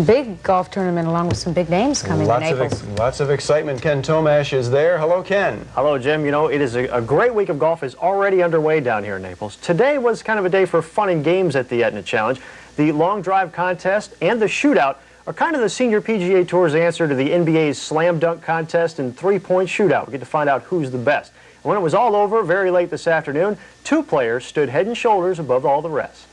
Big golf tournament along with some big names coming to Naples. Lots of excitement. Ken Tomash is there. Hello, Ken. Hello, Jim. You know, it is a great week of golf is already underway down here in Naples. Today was kind of a day for fun and games at the Aetna Challenge. The long drive contest and the shootout are kind of the senior PGA Tour's answer to the NBA's slam dunk contest and three-point shootout. We get to find out who's the best. And when it was all over, very late this afternoon, two players stood head and shoulders above all the rest.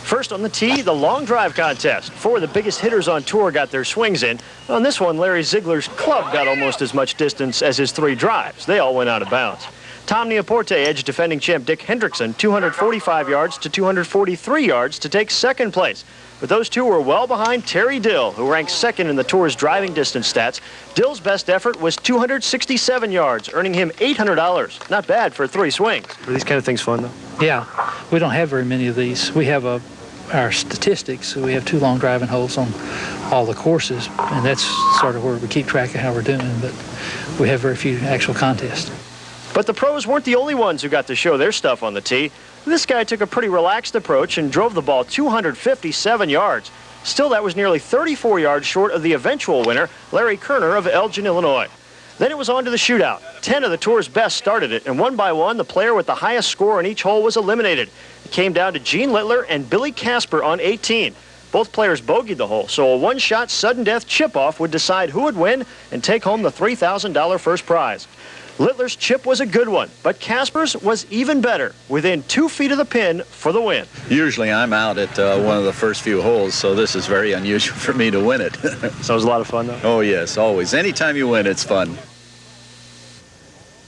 First on the tee, the long drive contest. Four of the biggest hitters on tour got their swings in. On this one, Larry Ziegler's club got almost as much distance as his three drives. They all went out of bounds. Tom Neaporte edged defending champ Dick Hendrickson 245 yards to 243 yards to take second place. But those two were well behind Terry Dill, who ranks second in the tour's driving distance stats. Dill's best effort was 267 yards, earning him $800. Not bad for three swings. Are these kind of things fun, though? Yeah, we don't have very many of these. We have our statistics, so we have two long driving holes on all the courses, and that's sort of where we keep track of how we're doing, but we have very few actual contests. But the pros weren't the only ones who got to show their stuff on the tee. This guy took a pretty relaxed approach and drove the ball 257 yards. Still, that was nearly 34 yards short of the eventual winner, Larry Kerner of Elgin, Illinois. Then it was on to the shootout. 10 of the tour's best started it, and one by one, the player with the highest score on each hole was eliminated. It came down to Gene Littler and Billy Casper on 18. Both players bogeyed the hole, so a one-shot sudden death chip-off would decide who would win and take home the $3,000 first prize. Littler's chip was a good one, but Casper's was even better, within 2 feet of the pin for the win. Usually I'm out at one of the first few holes, so this is very unusual for me to win it. So it was a lot of fun, though? Oh, yes, always. Anytime you win, it's fun.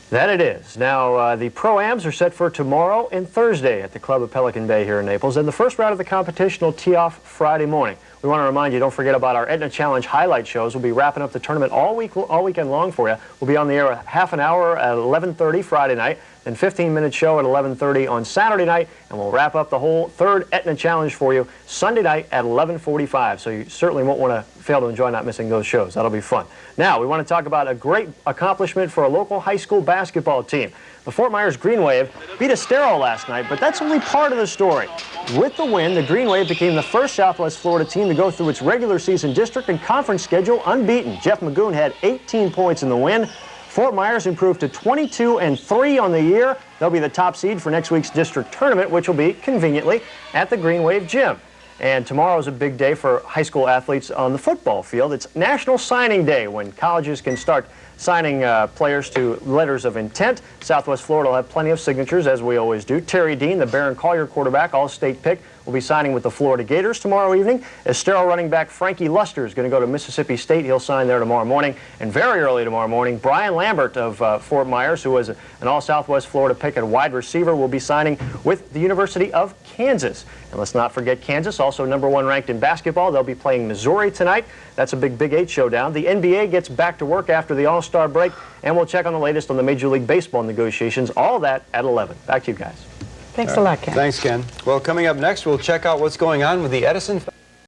That it is. Now, the Pro-Ams are set for tomorrow and Thursday at the Club of Pelican Bay here in Naples, and the first round of the competition will tee off Friday morning. We want to remind you, don't forget about our Aetna Challenge highlight shows. We'll be wrapping up the tournament all weekend long for you. We'll be on the air half an hour at 11:30 Friday night, then 15-minute show at 11:30 on Saturday night, and we'll wrap up the whole third Aetna Challenge for you Sunday night at 11:45. So you certainly won't want to fail to enjoy not missing those shows. That'll be fun. Now, we want to talk about a great accomplishment for a local high school basketball team. The Fort Myers Green Wave beat Estero last night, but that's only part of the story. With the win, the Green Wave became the first Southwest Florida team to go through its regular season district and conference schedule unbeaten. Jeff Magoon had 18 points in the win. Fort Myers improved to 22-3 on the year. They'll be the top seed for next week's district tournament, which will be, conveniently, at the Green Wave Gym. And tomorrow's a big day for high school athletes on the football field. It's National Signing Day, when colleges can start signing players to letters of intent. Southwest Florida will have plenty of signatures, as we always do. Terry Dean, the Barron Collier quarterback, all-state pick, will be signing with the Florida Gators tomorrow evening. Estero running back Frankie Luster is going to go to Mississippi State. He'll sign there tomorrow morning. And very early tomorrow morning, Brian Lambert of Fort Myers, who was an all-Southwest Florida pick at wide receiver, will be signing with the University of Kansas. And let's not forget Kansas, also #1 ranked in basketball. They'll be playing Missouri tonight. That's a Big 8 showdown. The NBA gets back to work after the All-Star break, and we'll check on the latest on the Major League Baseball negotiations. All that at 11. Back to you guys. Thanks a lot, Ken. Thanks, Ken. Well, coming up next, we'll check out what's going on with the Edison